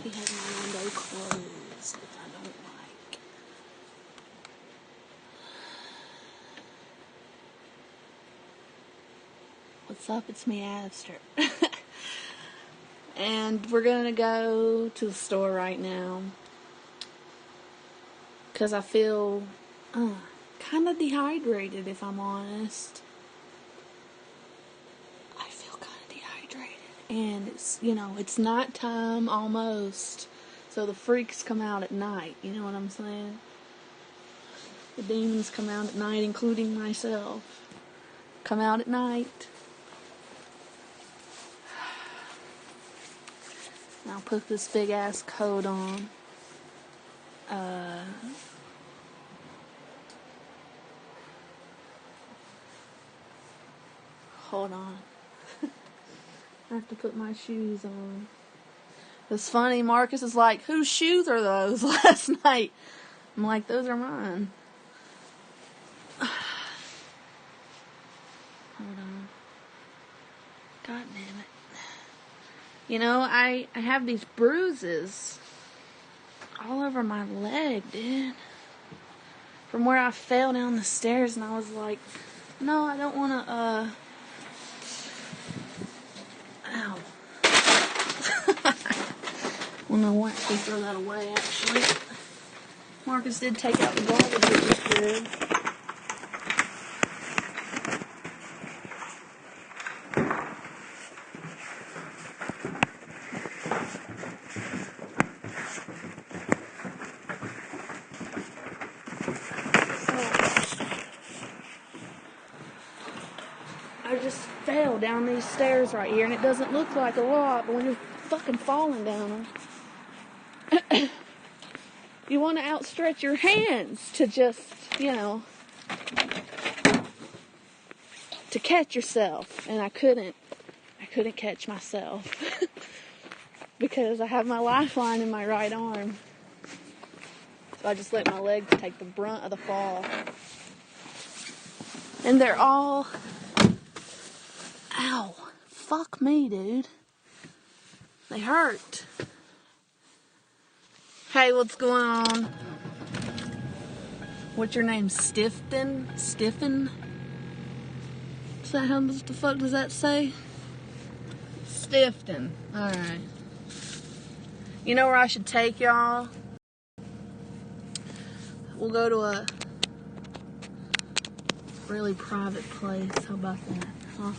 he has my window closed, which I don't like. What's up? It's me, Aster. And we're gonna go to the store right now. Because I feel kind of dehydrated, if I'm honest. I feel kind of dehydrated. And it's nighttime almost. So the freaks come out at night. You know what I'm saying? The demons come out at night, including myself. Come out at night. I'll put this big ass coat on. Hold on. I have to put my shoes on. It's funny, Marcus is like, whose shoes are those last night? I'm like, those are mine. Hold on. God damn it. I have these bruises all over my leg, dude. From where I fell down the stairs, and I was like, no, I don't want to, ow. Well, no, why don't we throw that away, actually. Marcus did take out the garbage, which is good. I just fell down these stairs right here, and it doesn't look like a lot, but when you're fucking falling down them, you want to outstretch your hands to just, to catch yourself, and I couldn't catch myself because I have my lifeline in my right arm, so I just let my legs take the brunt of the fall, and they're all... Ow. Fuck me, dude. They hurt. Hey, what's going on? What's your name? Stiffen? Is that how the fuck does that say? Stifton. Alright. You know where I should take y'all? We'll go to a really private place. How about that? Huh?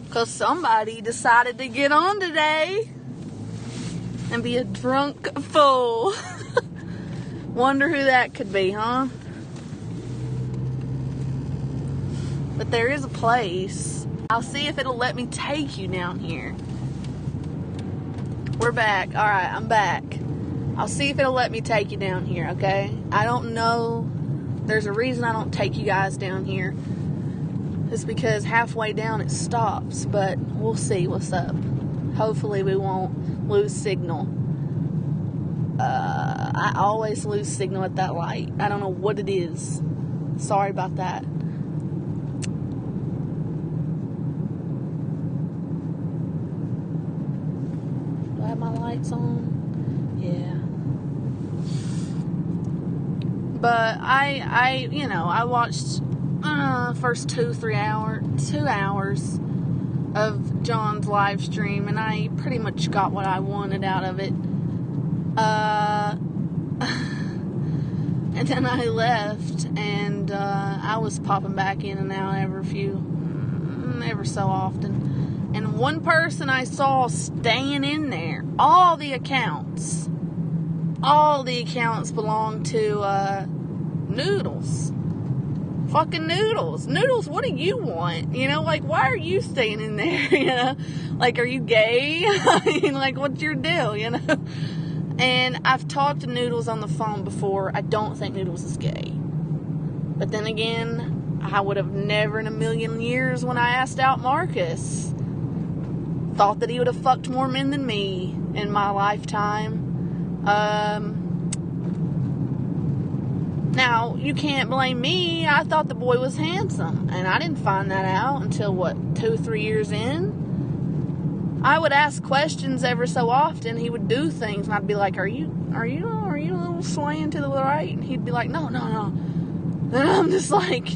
Because somebody decided to get on today and be a drunk fool. Wonder who that could be, huh? But there is a place. I'll see if it'll let me take you down here. We're back. Alright, I'm back. I'll see if it'll let me take you down here, okay? I don't know. There's a reason I don't take you guys down here. It's because halfway down it stops, but we'll see what's up. Hopefully we won't lose signal. I always lose signal at that light. I don't know what it is. Sorry about that. Do I have my lights on? Yeah. But I watched first 2 hours of John's live stream, and I pretty much got what I wanted out of it. And then I left, and I was popping back in and out ever so often. And one person I saw staying in there, all the accounts belong to Noodles. Fucking Noodles. Noodles, what do you want? Why are you staying in there? Are you gay? I mean, what's your deal, And I've talked to Noodles on the phone before. I don't think Noodles is gay. But then again, I would have never in a million years, when I asked out Marcus, thought that he would have fucked more men than me in my lifetime. Now, you can't blame me. I thought the boy was handsome. And I didn't find that out until, 2 or 3 years in? I would ask questions ever so often. He would do things, and I'd be like, are you a little swaying to the right? And he'd be like, no. And I'm just like...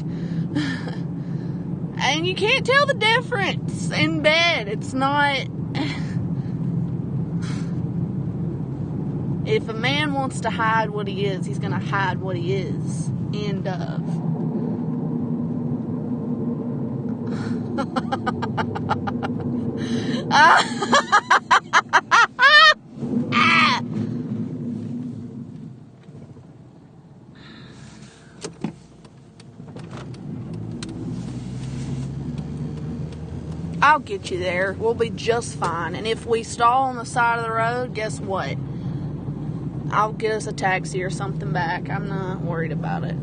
And you can't tell the difference in bed. It's not... If a man wants to hide what he is, he's going to hide what he is. End of. I'll get you there. We'll be just fine. And if we stall on the side of the road, guess what? I'll get us a taxi or something back. I'm not worried about it.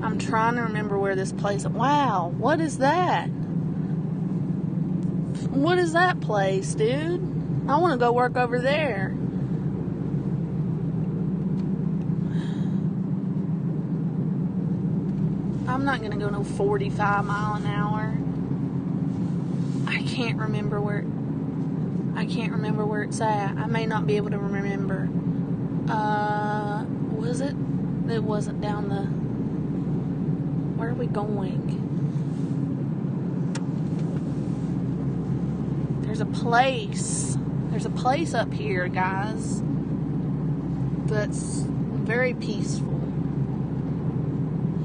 I'm trying to remember where this place... Wow, what is that? What is that place, dude? I want to go work over there. I'm not going to go no 45 mile an hour. I can't remember where it's at. I may not be able to remember. Was it? It wasn't down the... Where are we going? There's a place. There's a place up here, guys, that's very peaceful.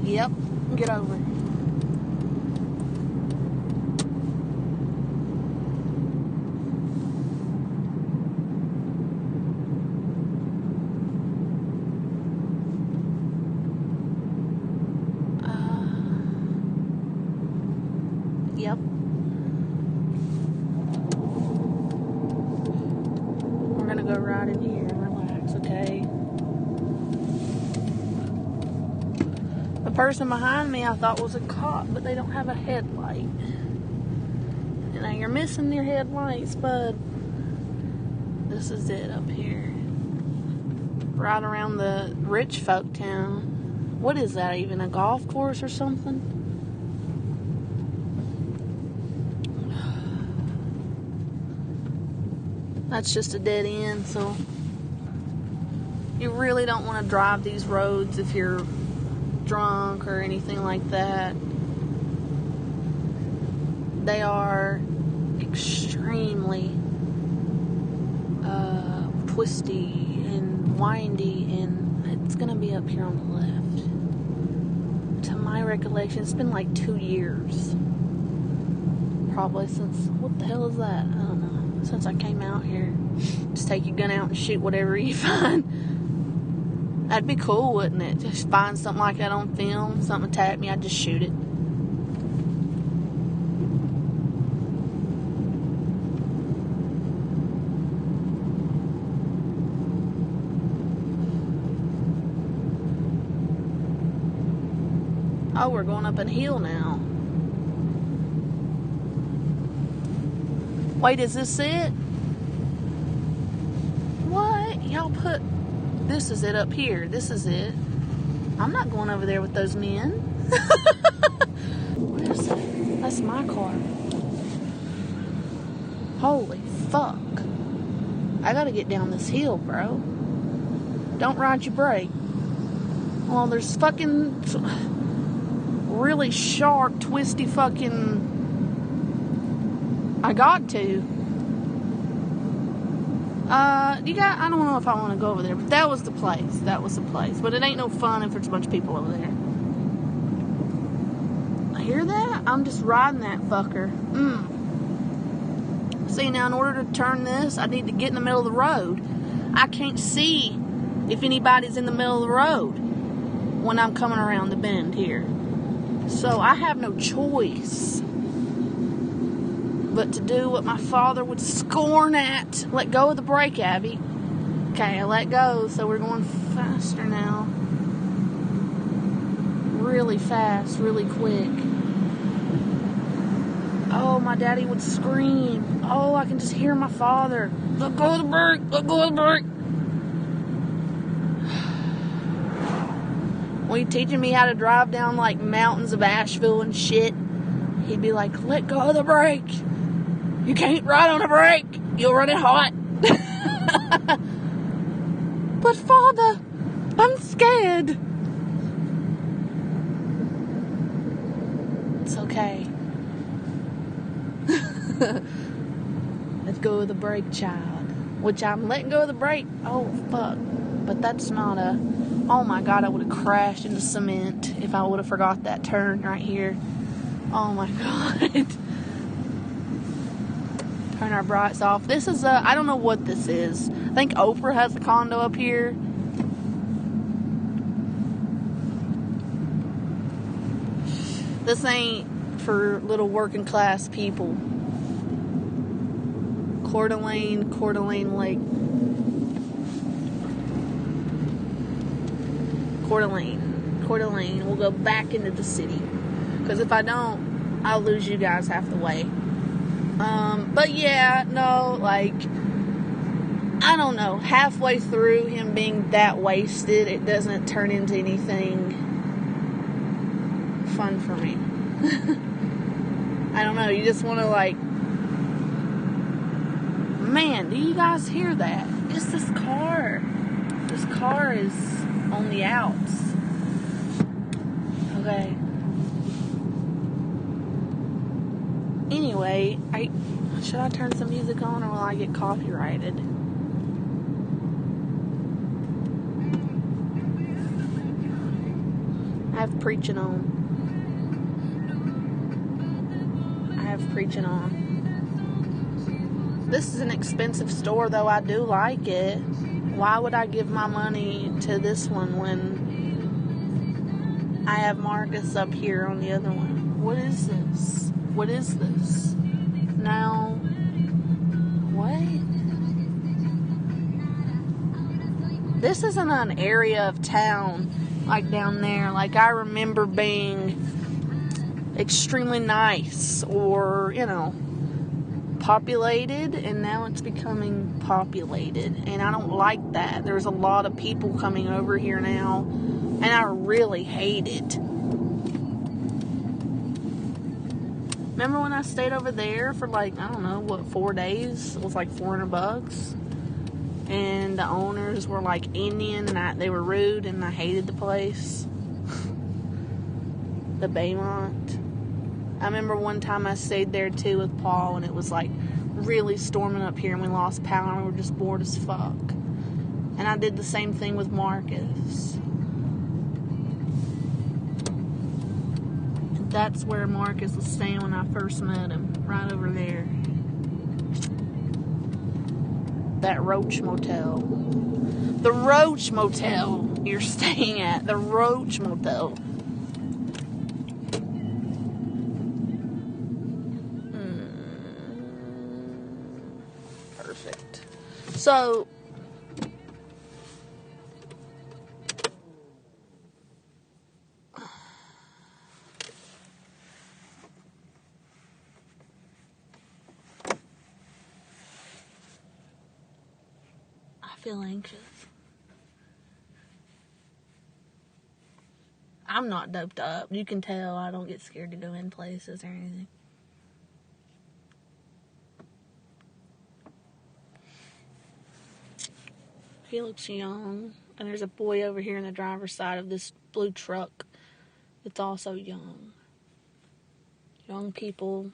Yep. Get over. Yep. We're gonna go right in here and relax, okay? The person behind me I thought was a cop, but they don't have a headlight. Now you're missing your headlights, bud. This is it up here. Right around the rich folk town. What is that even? A golf course or something? That's just a dead end, so you really don't want to drive these roads if you're drunk or anything like that. They are extremely twisty and windy, and it's gonna be up here on the left. To my recollection, it's been like 2 years, probably since... What the hell is that? I don't know. Since I came out here. Just take your gun out and shoot whatever you find. That'd be cool, wouldn't it? Just find something like that on film, something attack me, I'd just shoot it. Oh, we're going up a hill now. Wait, is this it? What? Y'all put... This is it up here. This is it. I'm not going over there with those men. Where's that? That's my car. Holy fuck. I gotta get down this hill, bro. Don't ride your brake. Well, there's fucking really sharp, twisty fucking... I got to. I don't know if I want to go over there, but that was the place. That was the place. But it ain't no fun if there's a bunch of people over there. I hear that? I'm just riding that fucker. See, now in order to turn this, I need to get in the middle of the road. I can't see if anybody's in the middle of the road when I'm coming around the bend here. So I have no choice but to do what my father would scorn at. Let go of the brake, Abby. Okay, I let go, so we're going faster now. Really fast, really quick. Oh, my daddy would scream. Oh, I can just hear my father. Let go of the brake. Let go of the brake. When he teaching me how to drive down like mountains of Asheville and shit, he'd be like, let go of the brake. You can't ride on the brake. You'll run it hot. But Father, I'm scared. It's okay. Let go of the brake, child. Which I'm letting go of the brake. Oh, fuck. But that's not a... Oh, my God, I would have crashed into cement if I would have forgot that turn right here. Oh, my God. Turn our brights off. This is a... I don't know what this is. I think Oprah has a condo up here. This ain't for little working class people. Coeur d'Alene Lake. Coeur d'Alene. We'll go back into the city. Because if I don't, I'll lose you guys half the way. But yeah, no, like, I don't know. Halfway through him being that wasted, it doesn't turn into anything fun for me. I don't know. You just want to, like, man, do you guys hear that? Just this car. This car is on the outs. Okay. Anyway, should I turn some music on or will I get copyrighted? I have preaching on. This is an expensive store, though. I do like it. Why would I give my money to this one when I have Marcus up here on the other one? What is this? What is this? Now, what? This isn't an area of town like down there. Like, I remember being extremely nice or, you know, populated, and now it's becoming populated, and I don't like that. There's a lot of people coming over here now, and I really hate it. Remember when I stayed over there for like, I don't know, 4 days? It was like $400, and the owners were like Indian, and they were rude, and I hated the place. The Baymont. I remember one time I stayed there too with Paul, and it was like really storming up here, and we lost power, and we were just bored as fuck. And I did the same thing with Marcus. That's where Marcus was staying when I first met him, right over there. That Roach Motel. The Roach Motel you're staying at. The Roach Motel. Perfect. So, I feel anxious. I'm not doped up. You can tell I don't get scared to go in places or anything. He looks young. And there's a boy over here in the driver's side of this blue truck that's also young. Young people,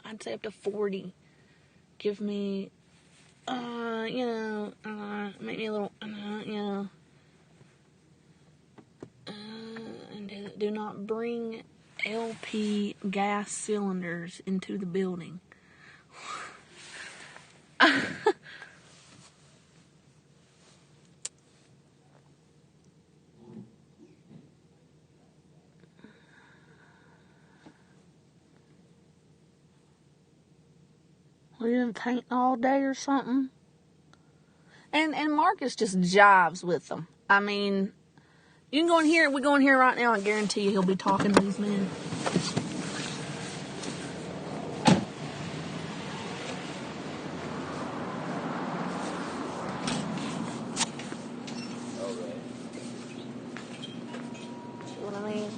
I'd say up to 40. Give me, make me a little, and do not bring LP gas cylinders into the building. We didn't paint all day or something. And Marcus just jives with them. I mean, you can go in here. We go in here right now. I guarantee you he'll be talking to these men. See what I mean?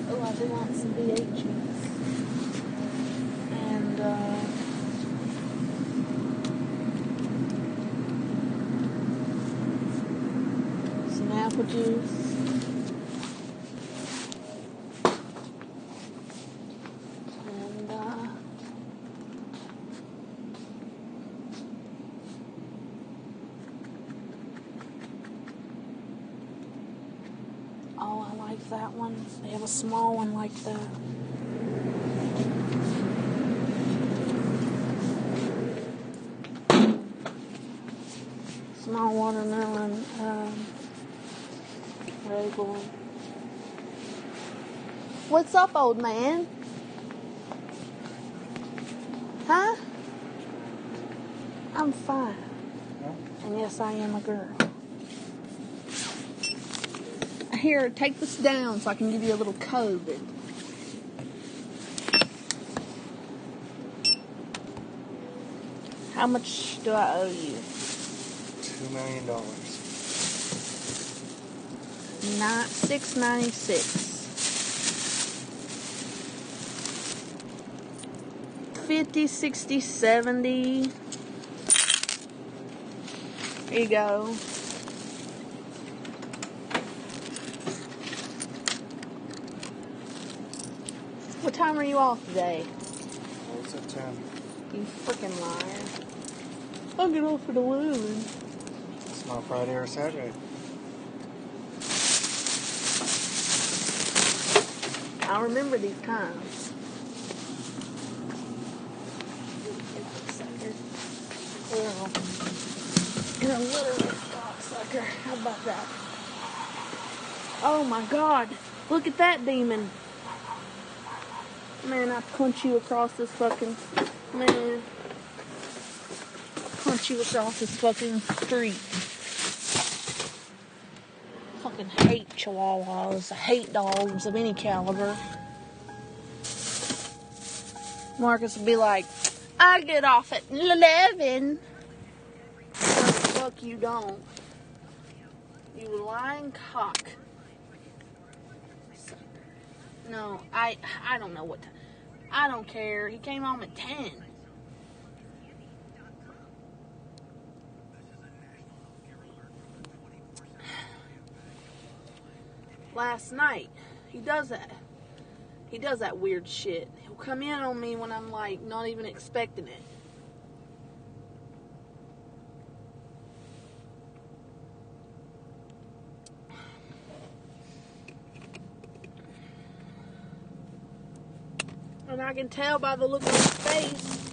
Oh, I do want some BHs. And, some apple juice. And, oh, I like that one. They have a small one like that. Small watermelon, bagel. What's up, old man? Huh? I'm fine. Huh? And yes, I am a girl. Here, take this down so I can give you a little code. How much do I owe you? $2 million. $6.96. 50, 60, 70. There you go. What time are you off today? Oh, it's at 10. You freaking liar. I'll get off at 11. It's not Friday or Saturday. I remember these times. Well, in a little cocksucker. How about that? Oh my God. Look at that demon. Man, I punch you across this fucking... Man. Punch you across this fucking street. Fucking hate chihuahuas. I hate dogs of any caliber. Marcus would be like, I get off at 11. Fuck you don't. You lying cock. No, I don't know what to, I don't care. He came home at 10. Last night, he does that. He does that weird shit. He'll come in on me when I'm like not even expecting it. And I can tell by the look on his face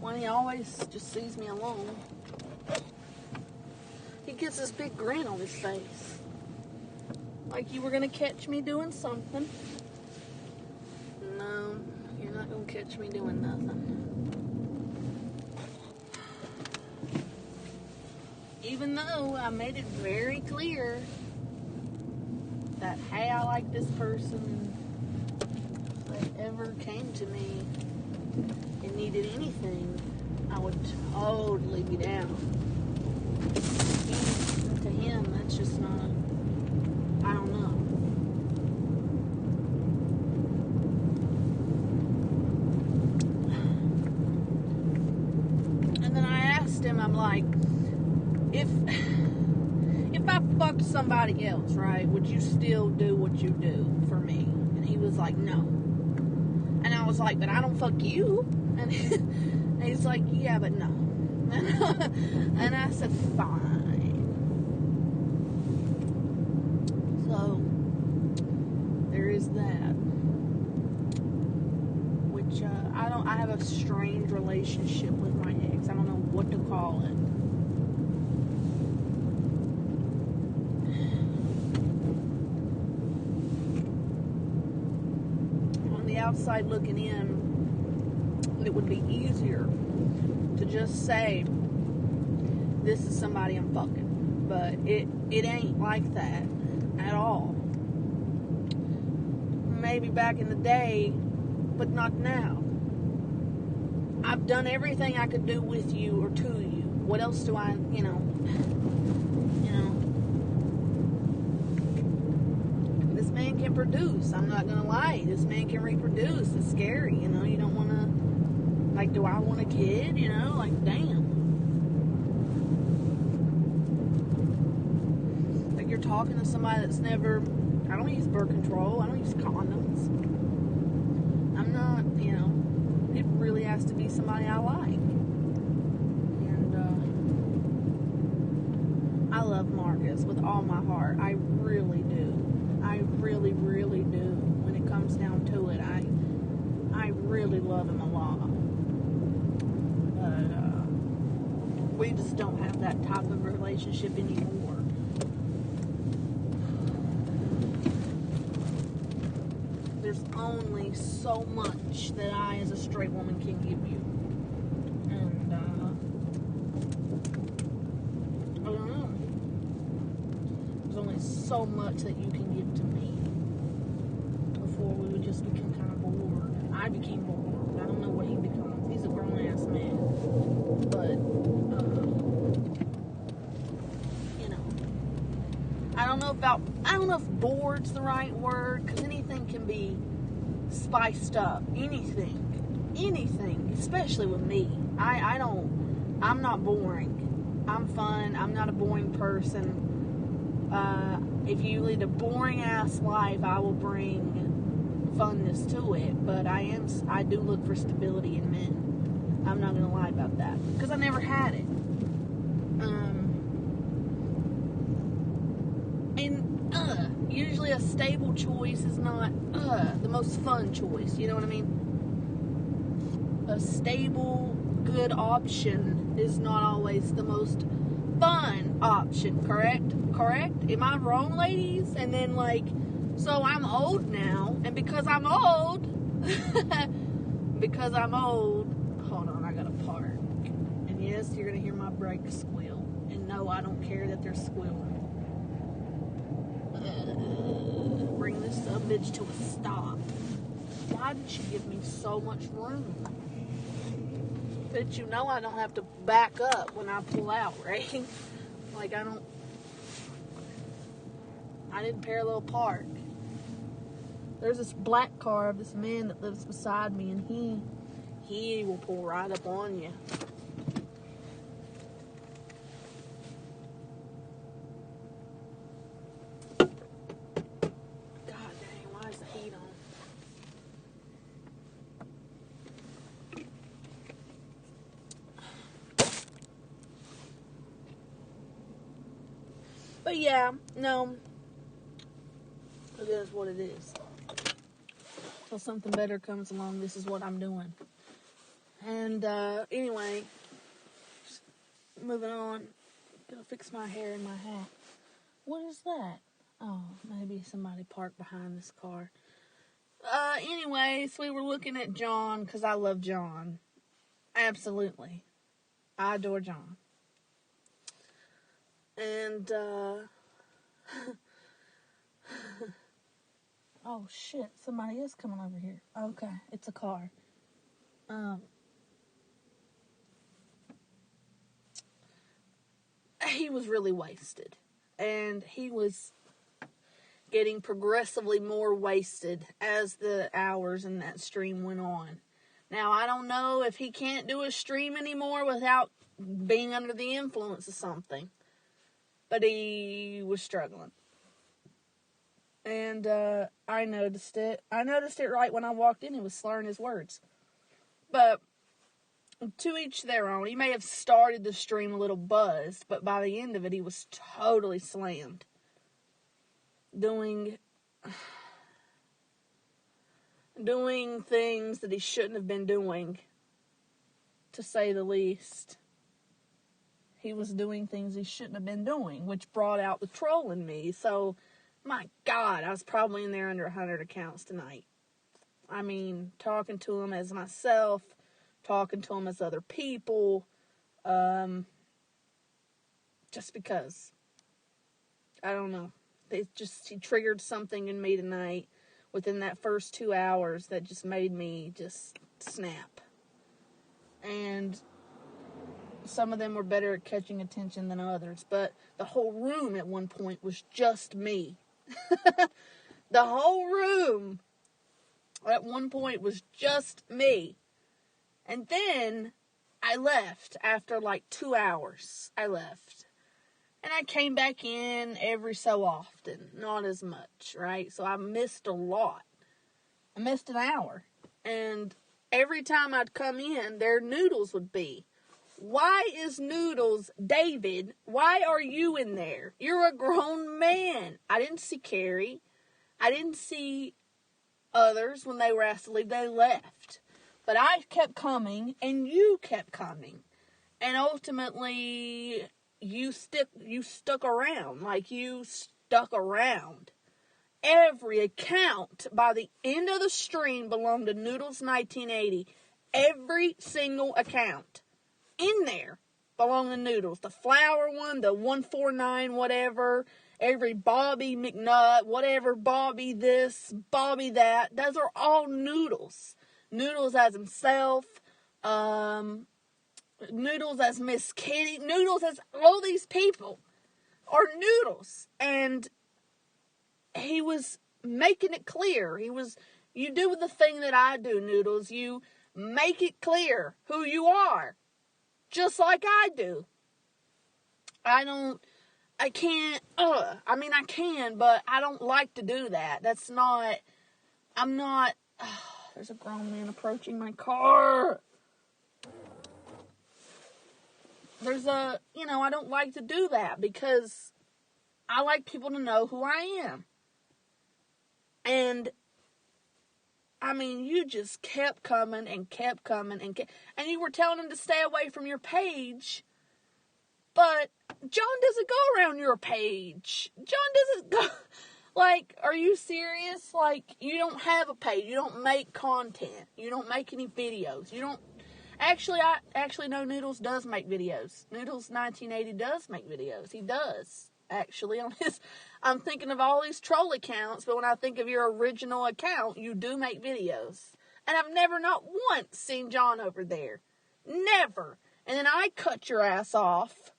when he always just sees me alone. He gets this big grin on his face. Like you were going to catch me doing something. No, you're not going to catch me doing nothing. Even though I made it very clear that, hey, I like this person. If they ever came to me and needed anything, I would totally be down. To him, that's just not, I don't know. And then I asked him, I'm like, if I fucked somebody else, right, would you still do what you do for me? And he was like, no. And I was like, but I don't fuck you. And he's like, yeah, but no. And I said, fine. So, there is that. Which, I have a strange relationship with my ex. I don't know what to call it. On the outside looking in, it would be easier to just say, this is somebody I'm fucking. But it ain't like that. at all. Maybe back in the day, but not now. I've done everything I could do with you or to you. What else do I, This man can produce. I'm not gonna lie. This man can reproduce. It's scary, you don't want to, like, do I want a kid, like, damn. Like, you're talking to somebody that's never, I don't use birth control. I don't use condoms. I'm not, it really has to be somebody I like. And, I love Marcus with all my heart. I really do. I really, really do. When it comes down to it, I really love him a lot. But, we just don't have that type of relationship anymore. There's only so much that I, as a straight woman, can give you. And, I don't know. There's only so much that you can give to me before we would just become kind of bored. I became bored. I don't know what he becomes. He's a grown-ass man. But, I don't know if bored's the right word, because anything can be spiced up. Anything, especially with me. I'm not boring. I'm fun. I'm not a boring person. If you lead a boring ass life, I will bring funness to it, but I do look for stability in men. I'm not gonna lie about that, because I never had it. Usually a stable choice is not the most fun choice, you know what I mean? A stable, good option is not always the most fun option, correct? Am I wrong, ladies? And then, so I'm old now, and because I'm old, hold on, I gotta park. And yes, you're gonna hear my brakes squeal. And no, I don't care that they're squealing. Bring this bitch to a stop. Why did she give me so much room? But I don't have to back up when I pull out, right? I didn't parallel park. There's this black car of this man that lives beside me, and he will pull right up on you. But yeah, no, it is what it is. Till something better comes along, this is what I'm doing. And anyway, moving on. Gotta fix my hair and my hat. What is that? Oh, maybe somebody parked behind this car. Anyways, we were looking at John, because I love John. Absolutely. I adore John. And, oh shit, somebody is coming over here. Okay, it's a car. He was really wasted. And he was getting progressively more wasted as the hours in that stream went on. Now, I don't know if he can't do a stream anymore without being under the influence of something. But he was struggling. And I noticed it. I noticed it right when I walked in. He was slurring his words. But to each their own. He may have started the stream a little buzzed, but by the end of it, he was totally slammed. Doing things that he shouldn't have been doing, to say the least. He was doing things he shouldn't have been doing, which brought out the troll in me. So, my God, I was probably in there under 100 accounts tonight. I mean, talking to him as myself, talking to him as other people, just because. I don't know. he triggered something in me tonight within that first 2 hours that just made me just snap. And some of them were better at catching attention than others, but the whole room at one point was just me. The whole room at one point was just me. And then I left after like 2 hours. I left. And I came back in every so often. Not as much, right? So I missed a lot. I missed an hour. And every time I'd come in, there Noodles would be. Why is Noodles, David, why are you in there? You're a grown man. I didn't see Carrie. I didn't see others when they were asked to leave. They left. But I kept coming, and you kept coming. And ultimately, you stuck around. Like, you stuck around. Every account by the end of the stream belonged to Noodles 1980. Every single account in there belonged to Noodles. The flower one, the 149 whatever, every Bobby McNutt, whatever, Bobby this, Bobby that. Those are all Noodles. Noodles as himself, Noodles as Miss Kitty, Noodles as all these people are Noodles. And he was making it clear. You do the thing that I do, Noodles. You make it clear who you are. Just like I do. I can, but I don't like to do that. There's a grown man approaching my car. I don't like to do that because I like people to know who I am. And, you just kept coming and you were telling him to stay away from your page, but John doesn't go around your page. John doesn't go, are you serious? You don't have a page. You don't make content. You don't make any videos. You don't, I know Noodles does make videos. Noodles 1980 does make videos. He does. Actually, I'm thinking of all these troll accounts, but when I think of your original account, you do make videos. And I've never, not once, seen John over there. Never. And then I cut your ass off,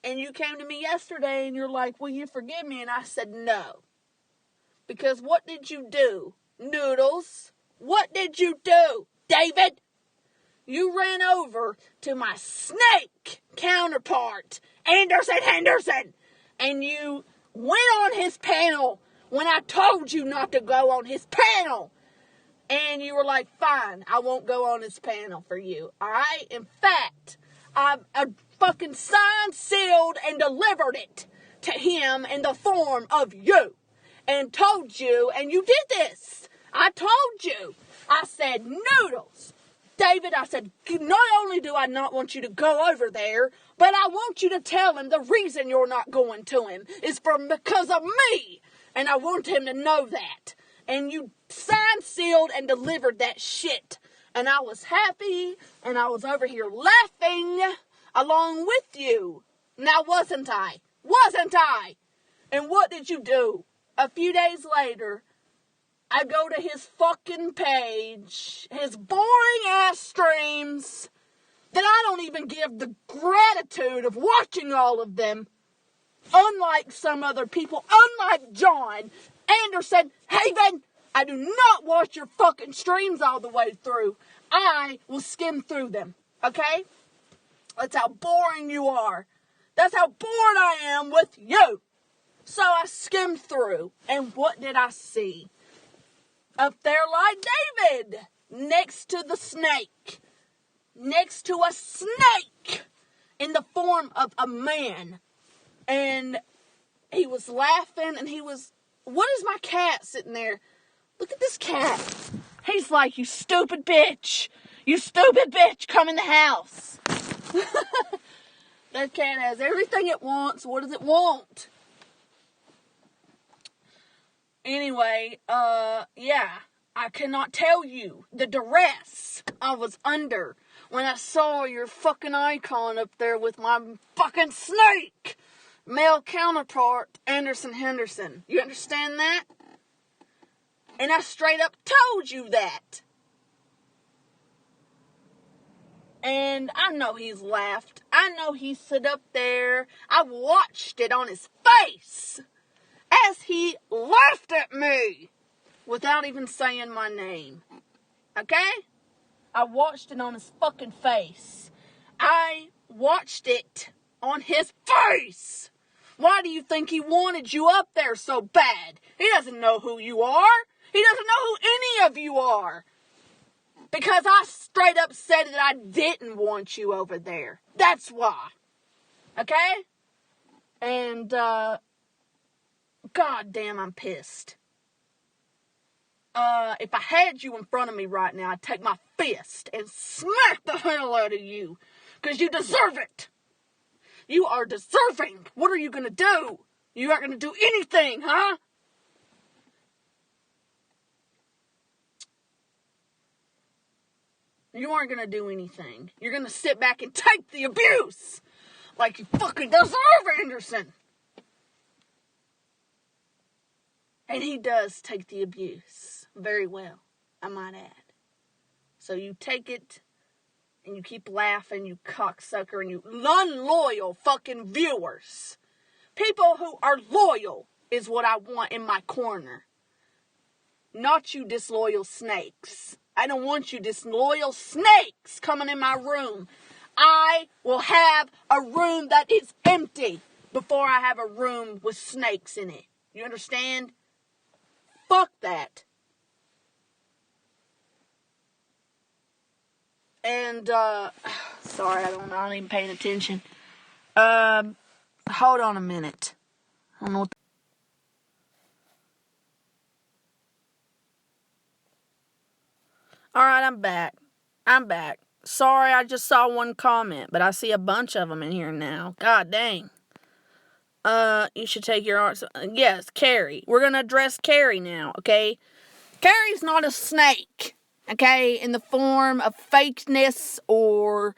and you came to me yesterday, and you're like, will you forgive me? And I said, no. Because what did you do, Noodles? What did you do, David? You ran over to my snake counterpart, Anderson Henderson, and you went on his panel when I told you not to go on his panel. And you were like, fine, I won't go on his panel for you. All right? In fact, I fucking signed, sealed, and delivered it to him in the form of you. And told you, and you did this. I told you. I said, Noodles. David, I said, not only do I not want you to go over there, but I want you to tell him the reason you're not going to him is because of me. And I want him to know that. And you signed, sealed, and delivered that shit. And I was happy, and I was over here laughing along with you. Now, wasn't I? Wasn't I? And what did you do? A few days later, I go to his fucking page, his boring ass streams, that I don't even give the gratitude of watching all of them, unlike some other people, unlike John Anderson Haven. I do not watch your fucking streams all the way through. I will skim through them, okay? That's how boring you are. That's how bored I am with you. So I skimmed through, and what did I see? Up there like David, next to the snake. Next to a snake in the form of a man. And he was laughing, and what is my cat sitting there? Look at this cat. He's like, you stupid bitch. You stupid bitch, come in the house. That cat has everything it wants. What does it want? Anyway, yeah, I cannot tell you the duress I was under when I saw your fucking icon up there with my fucking snake. male counterpart, Anderson Henderson. You understand that? And I straight up told you that. And I know he's laughed. I know he sit up there. I watched it on his face as he laughed at me without even saying my name. Okay? I watched it on his fucking face. I watched it on his face. Why do you think he wanted you up there so bad? He doesn't know who you are. He doesn't know who any of you are. Because I straight up said that I didn't want you over there. That's why. Okay? And, God damn, I'm pissed. If I had you in front of me right now, I'd take my fist and smack the hell out of you. Because you deserve it. You are deserving. What are you going to do? You aren't going to do anything, huh? You aren't going to do anything. You're going to sit back and take the abuse. Like you fucking deserve, Anderson. And he does take the abuse. Very well, I might add. So you take it, and you keep laughing, you cocksucker, and you unloyal fucking viewers. People who are loyal is what I want in my corner. Not you disloyal snakes. I don't want you disloyal snakes coming in my room. I will have a room that is empty before I have a room with snakes in it. You understand? Fuck that. And, sorry, I'm not even paying attention. Hold on a minute. I don't know what Alright, I'm back. Sorry, I just saw one comment, but I see a bunch of them in here now. God dang. You should take your arms. Yes, Carrie. We're gonna address Carrie now, okay? Carrie's not a snake, okay? In the form of fakeness or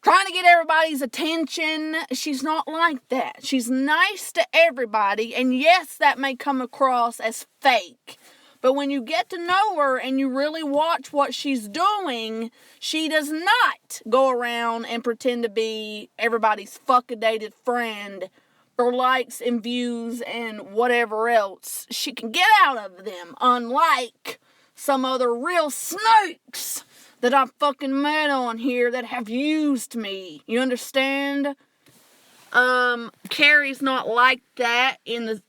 trying to get everybody's attention. She's not like that. She's nice to everybody, and yes, that may come across as fake. But when you get to know her and you really watch what she's doing, she does not go around and pretend to be everybody's fuck-a-dated friend for likes and views and whatever else she can get out of them. Unlike some other real snakes that I've fucking met on here that have used me. You understand? Carrie's not like that in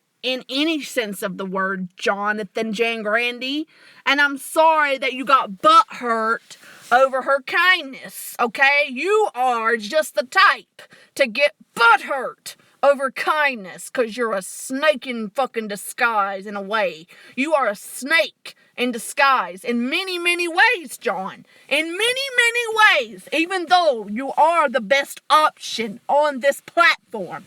any sense of the word, Jonathan Jan Grandy. And I'm sorry that you got butthurt over her kindness, okay? You are just the type to get butthurt over kindness, because you're a snake in fucking disguise in a way. You are a snake in disguise in many, many ways, John. In many, many ways, even though you are the best option on this platform.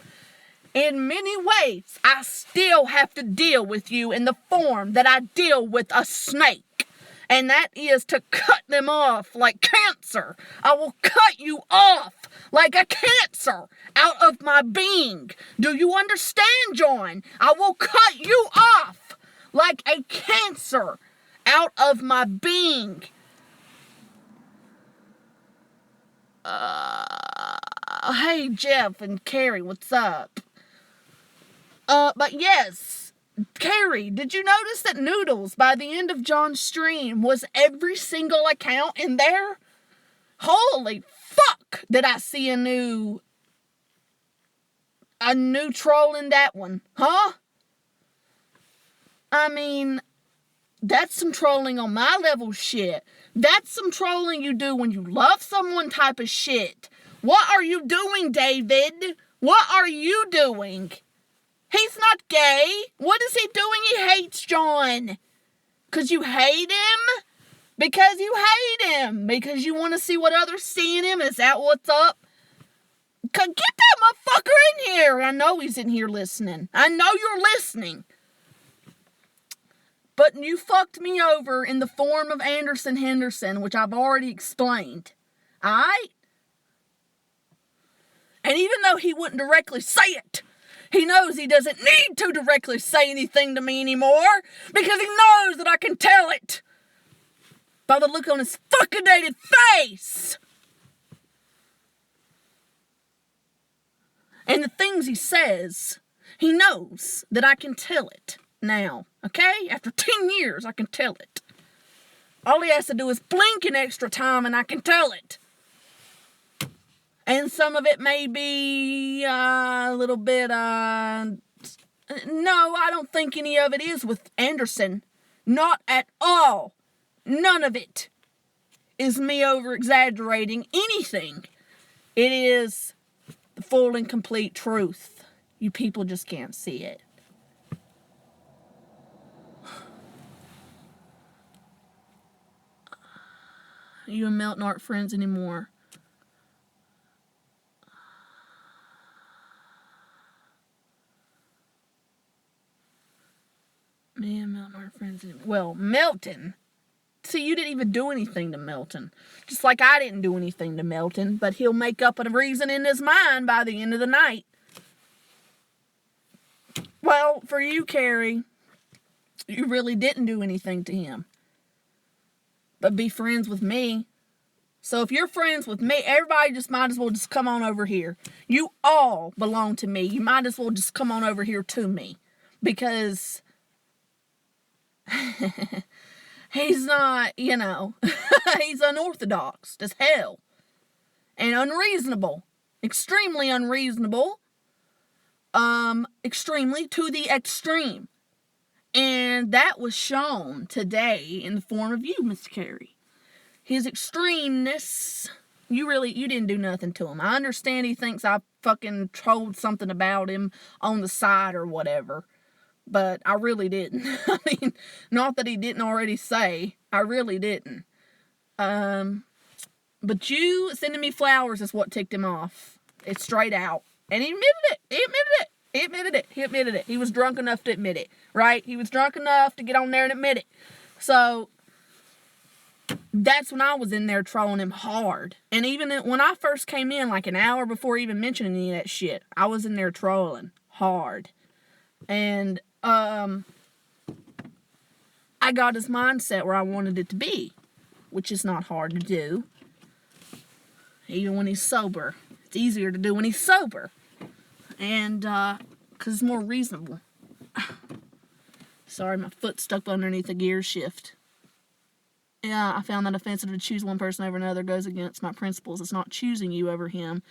In many ways, I still have to deal with you in the form that I deal with a snake. And that is to cut them off like cancer. I will cut you off like a cancer out of my being. Do you understand, John? I will cut you off like a cancer out of my being. Hey, Jeff and Carrie, what's up? But yes, Carrie, did you notice that Noodles, by the end of John's stream, was every single account in there? Holy fuck, did I see a new troll in that one, huh? I mean, that's some trolling on my level shit. That's some trolling you do when you love someone type of shit. What are you doing, David? What are you doing? He's not gay. What is he doing? He hates John. Because you hate him? Because you hate him. Because you want to see what others see in him? Is that what's up? Get that motherfucker in here. I know he's in here listening. I know you're listening. But you fucked me over in the form of Anderson Henderson, which I've already explained. Alright? And even though he wouldn't directly say it, He knows he doesn't need to directly say anything to me anymore because he knows that I can tell it by the look on his fucking dated face. And the things he says, he knows that I can tell it now, okay? After 10 years, I can tell it. All he has to do is blink an extra time and I can tell it. And some of it may be a little bit, no, I don't think any of it is with Anderson. Not at all. None of it is me over-exaggerating anything. It is the full and complete truth. You people just can't see it. You and Milton aren't friends anymore. Me and Milton aren't friends anymore. Well, Milton. See, you didn't even do anything to Milton. Just like I didn't do anything to Milton. But he'll make up a reason in his mind by the end of the night. Well, for you, Carrie, you really didn't do anything to him. But be friends with me. So if you're friends with me, everybody just might as well just come on over here. You all belong to me. You might as well just come on over here to me. Because he's not, he's unorthodox as hell. And unreasonable. Extremely unreasonable. Extremely to the extreme. And that was shown today in the form of you, Miss Carrie. His extremeness, you didn't do nothing to him. I understand he thinks I fucking trolled something about him on the side or whatever. But I really didn't. I mean, not that he didn't already say. I really didn't. But you sending me flowers is what ticked him off. It's straight out. And he admitted it. He admitted it. He was drunk enough to admit it. Right? He was drunk enough to get on there and admit it. So that's when I was in there trolling him hard. And even when I first came in, like an hour before even mentioning any of that shit, I was in there trolling hard. And I got his mindset where I wanted it to be, which is not hard to do. Even when he's sober. It's easier to do when he's sober. And, because it's more reasonable. Sorry, my foot stuck underneath the gear shift. Yeah, I found that offensive to choose one person over another goes against my principles. It's not choosing you over him.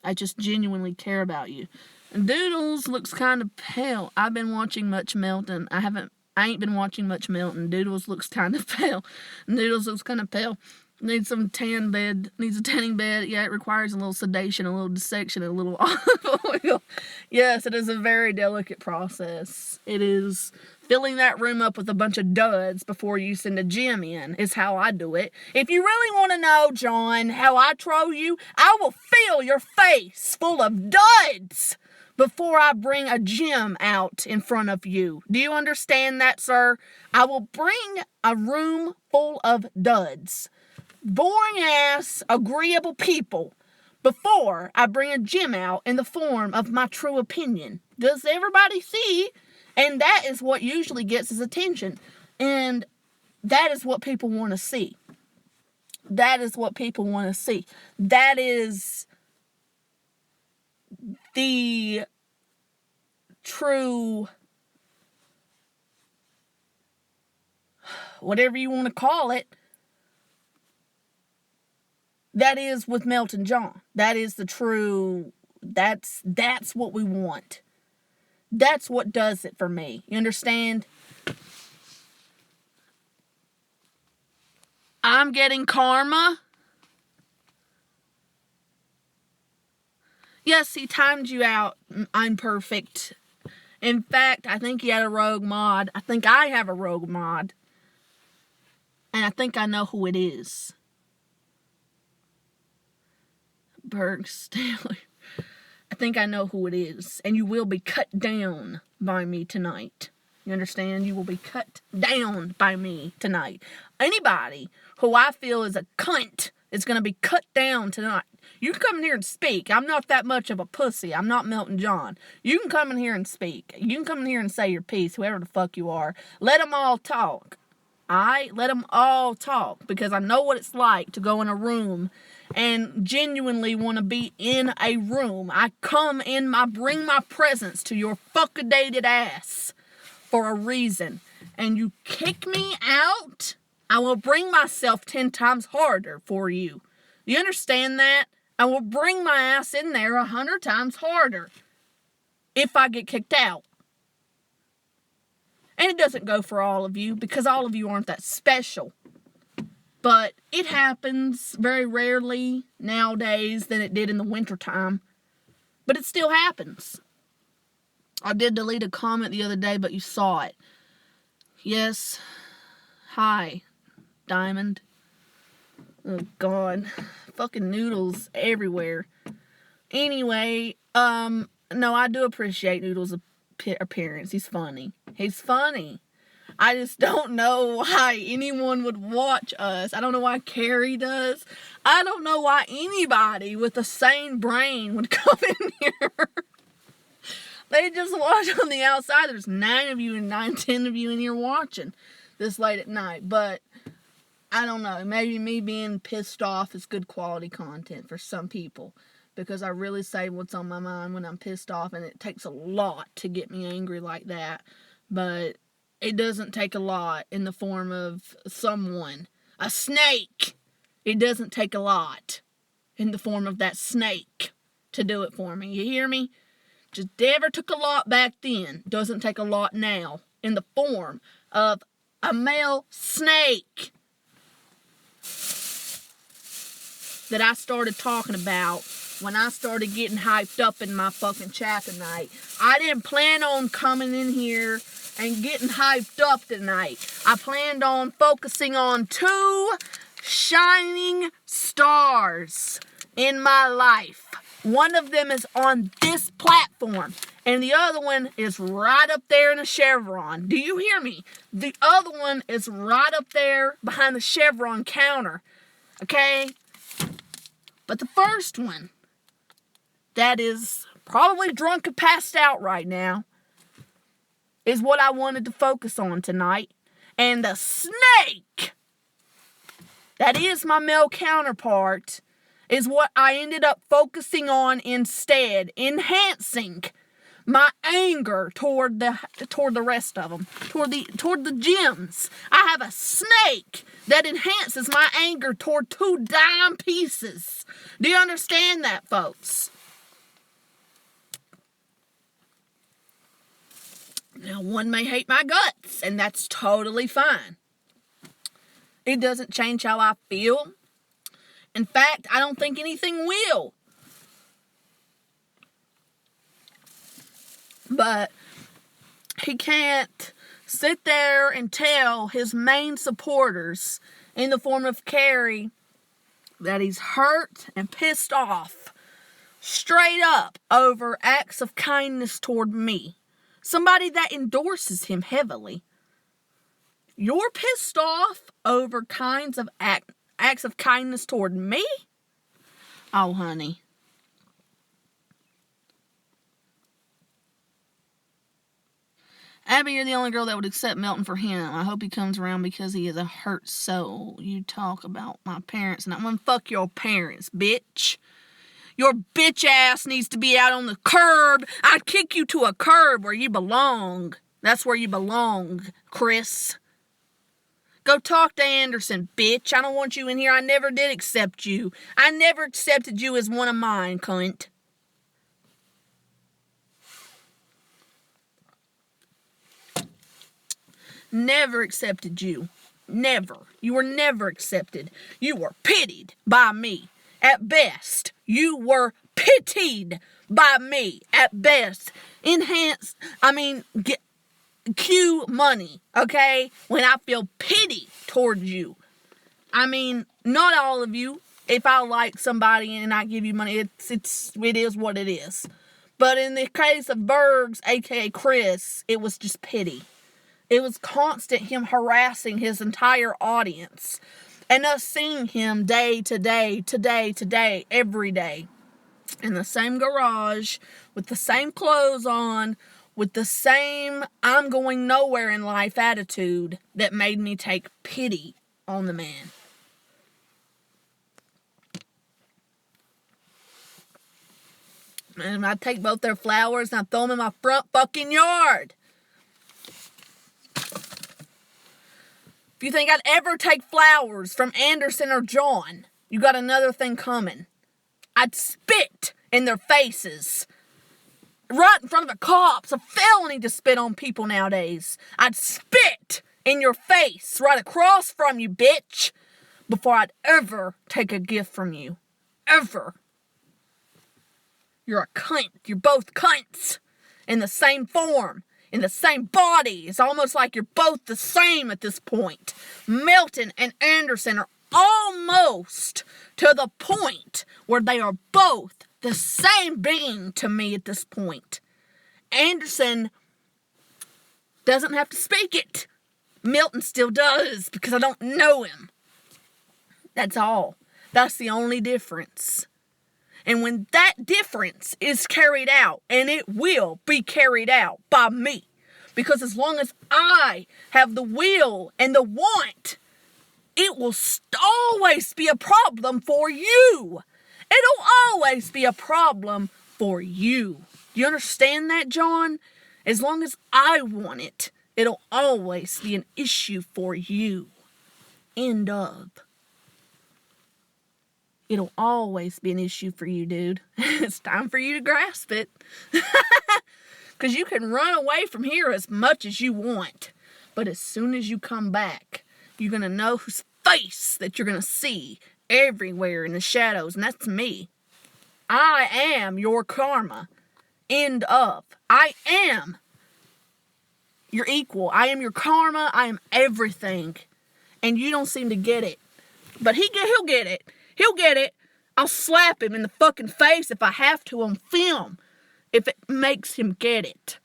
I just genuinely care about you. And Noodles looks kind of pale. I've been watching much Milton. I ain't been watching much Milton. Noodles looks kind of pale. Noodles looks kind of pale. Needs a tanning bed. Yeah, it requires a little sedation, a little dissection, a little olive oil. Yes, it is a very delicate process. It is filling that room up with a bunch of duds before you send a gym in is how I do it. If you really want to know, John, how I troll you, I will fill your face full of duds before I bring a gym out in front of you. Do you understand that, sir? I will bring a room full of duds. Boring ass, agreeable people before I bring a gym out in the form of my true opinion. Does everybody see? And that is what usually gets his attention. And that is what people want to see. That is what people want to see. That is the true, whatever you want to call it, that is with Milton John. That is the true, that's what we want. That's what does it for me. You understand? I'm getting karma. Yes, he timed you out. I'm perfect. In fact, I think he had a rogue mod. I think I have a rogue mod. And I think I know who it is. Berg Stanley. I think I know who it is. And you will be cut down by me tonight. You understand? You will be cut down by me tonight. Anybody who I feel is a cunt is going to be cut down tonight. You can come in here and speak. I'm not that much of a pussy. I'm not Milton John. You can come in here and speak. You can come in here and say your piece, whoever the fuck you are. Let them all talk. Let them all talk, because I know what it's like to go in a room and genuinely want to be in a room. I bring my presence to your fuckadated ass for a reason. And you kick me out, I will bring myself 10 times harder for you. You understand that? I will bring my ass in there 100 times harder if I get kicked out. And it doesn't go for all of you, because all of you aren't that special. But it happens very rarely nowadays than it did in the wintertime. But it still happens. I did delete a comment the other day, but you saw it. Yes. Hi, Diamond. Oh, God. Fucking Noodles everywhere. Anyway, no, I do appreciate Noodles' appearance. He's funny. He's funny. I just don't know why anyone would watch us. I don't know why Carrie does. I don't know why anybody with a sane brain would come in here. They just watch on the outside. There's 9 of you and 10 of you in here watching this late at night. But I don't know. Maybe me being pissed off is good quality content for some people, because I really say what's on my mind when I'm pissed off, and it takes a lot to get me angry like that. But it doesn't take a lot in the form of someone. A snake. It doesn't take a lot in the form of that snake to do it for me. You hear me? Just never took a lot back then. Doesn't take a lot now in the form of a male snake that I started talking about when I started getting hyped up in my fucking chat tonight. I didn't plan on coming in here and getting hyped up tonight. I planned on focusing on 2 shining stars in my life. One of them is on this platform, and the other one is right up there in a chevron. Do you hear me? The other one is right up there behind the chevron counter. Okay? But the first one, that is probably drunk and passed out right now, is what I wanted to focus on tonight. And the snake, that is my male counterpart, is what I ended up focusing on instead, enhancing my anger toward the rest of them, toward the gems. I have a snake that enhances my anger toward 2 dime pieces. Do you understand that, folks? Now, one may hate my guts, and that's totally fine. It doesn't change how I feel. In fact, I don't think anything will. But he can't sit there and tell his main supporters, in the form of Carrie, that he's hurt and pissed off straight up over acts of kindness toward me. Somebody that endorses him heavily. You're pissed off over kinds of acts of kindness toward me? Oh, honey. Abby, you're the only girl that would accept Milton for him. I hope he comes around because he is a hurt soul. You talk about my parents, and I'm gonna fuck your parents, bitch. Your bitch ass needs to be out on the curb. I'd kick you to a curb where you belong. That's where you belong, Chris. Go talk to Anderson, bitch. I don't want you in here. I never did accept you. I never accepted you as one of mine, cunt. Never accepted you. Never. You were never accepted. You were pitied by me. At best, you were pitied by me. At best. Cue money, okay? When I feel pity towards you. I mean, not all of you. If I like somebody and I give you money, it is what it is. But in the case of Bergs, aka Chris, it was just pity. It was constant him harassing his entire audience. And us seeing him day to day, every day, in the same garage, with the same clothes on, with the same I'm going nowhere in life attitude that made me take pity on the man. And I'd take both their flowers and I'd throw them in my front fucking yard. If you think I'd ever take flowers from Anderson or John, you got another thing coming. I'd spit in their faces. Right in front of the cops. A felony to spit on people nowadays. I'd spit in your face right across from you, bitch, before I'd ever take a gift from you. Ever. You're a cunt. You're both cunts. In the same form. In the same body. It's almost like you're both the same at this point. Milton and Anderson are almost to the point where they are both the same being to me at this point. Anderson doesn't have to speak it. Milton still does because I don't know him. That's all. That's the only difference. And when that difference is carried out, and it will be carried out by me, because as long as I have the will and the want, it will always be a problem for you. It'll always be a problem for you. Do you understand that, John? As long as I want it, it'll always be an issue for you. End of. It'll always be an issue for you, dude. It's time for you to grasp it. Because you can run away from here as much as you want. But as soon as you come back, you're going to know whose face that you're going to see everywhere in the shadows. And that's me. I am your karma. End of. I am your equal. I am your karma. I am everything. And you don't seem to get it. But he'll get it. He'll get it. I'll slap him in the fucking face if I have to on film. If it makes him get it.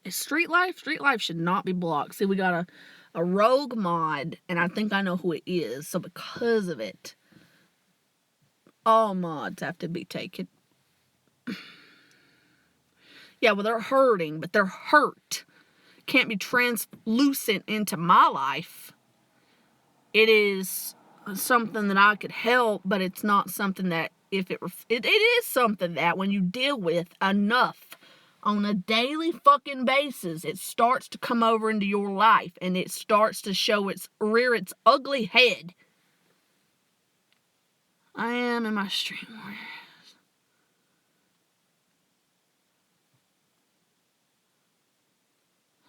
Is Street Life? Street Life should not be blocked. See, we got a rogue mod, and I think I know who it is. So because of it, all mods have to be taken. Yeah, well, they're hurting, but they're hurt. Can't be translucent into my life. It is something that I could help, but it's not something that it is something that when you deal with enough on a daily fucking basis, it starts to come over into your life and it starts to rear its ugly head. I am in my Street Warriors.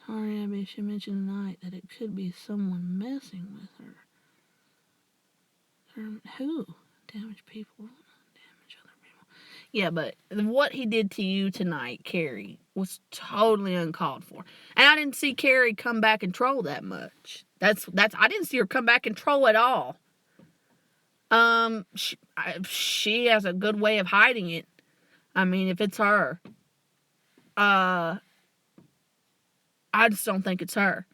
Sorry, Abby, she mentioned tonight that it could be someone messing with her. Who? Damage people. Damage other people. Yeah, but what he did to you tonight, Carrie, was totally uncalled for. And I didn't see Carrie come back and troll that much. I didn't see her come back and troll at all. She has a good way of hiding it. I mean, if it's her. I just don't think it's her.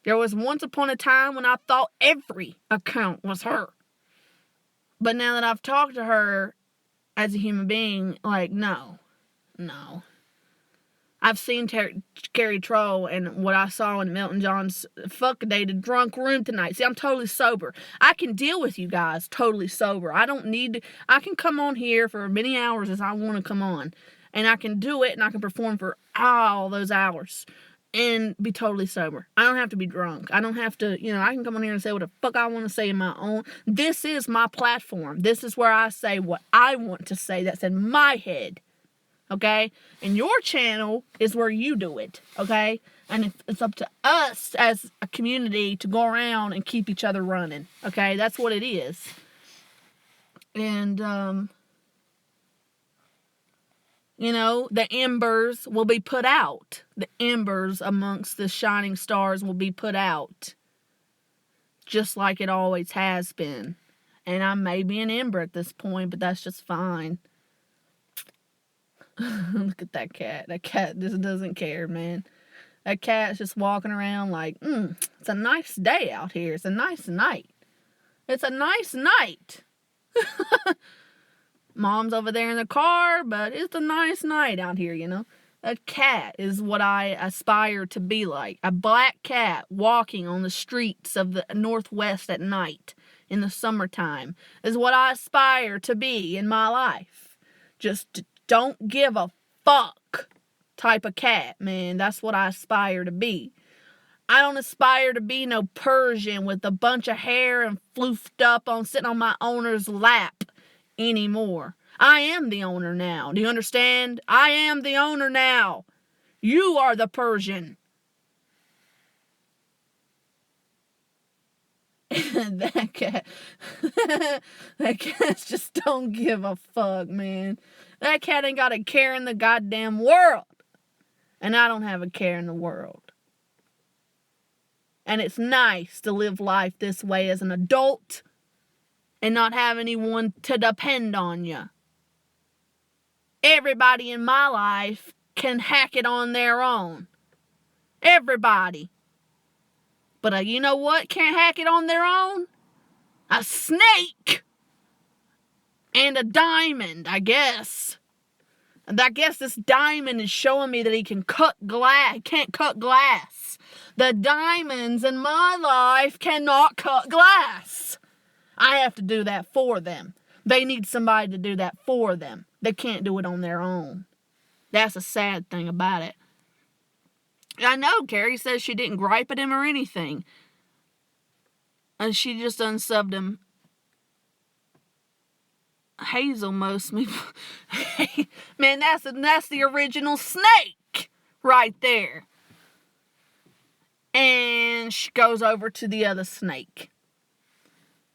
There was once upon a time when I thought every account was her. But now that I've talked to her as a human being, like, no. I've seen Carrie troll, and what I saw in Milton John's fuck-dated drunk room tonight. See, I'm totally sober. I can deal with you guys totally sober. I can come on here for as many hours as I want to come on. And I can do it, and I can perform for all those hours. And be totally sober. I don't have to be drunk. I don't have to, I can come on here and say what the fuck I want to say in my own. This is my platform. This is where I say what I want to say that's in my head. Okay? And your channel is where you do it. Okay? And it's up to us as a community to go around and keep each other running. Okay? That's what it is. And, the embers will be put out. The embers amongst the shining stars will be put out. Just like it always has been. And I may be an ember at this point, but that's just fine. Look at that cat. That cat just doesn't care, man. That cat's just walking around like, it's a nice day out here. It's a nice night. It's a nice night. Mom's over there in the car, but it's a nice night out here, you know. A cat is what I aspire to be like. A black cat walking on the streets of the Northwest at night in the summertime is what I aspire to be in my life. Just don't give a fuck type of cat, man. That's what I aspire to be. I don't aspire to be no Persian with a bunch of hair and floofed up on sitting on my owner's lap anymore. I am the owner now. Do you understand? I am the owner now. You are the Persian. That cat, that cat just don't give a fuck, man. That cat ain't got a care in the goddamn world. And I don't have a care in the world. And it's nice to live life this way as an adult and not have anyone to depend on you. Everybody in my life can hack it on their own. Everybody. But you know what can't hack it on their own? A snake. And a diamond, I guess. And I guess this diamond is showing me that he can cut glass. He can't cut glass. The diamonds in my life cannot cut glass. I have to do that for them. They need somebody to do that for them. They can't do it on their own. That's a sad thing about it. I know Carrie says she didn't gripe at him or anything. And she just unsubbed him. Hazel most me. Man, that's the original snake right there. And she goes over to the other snake.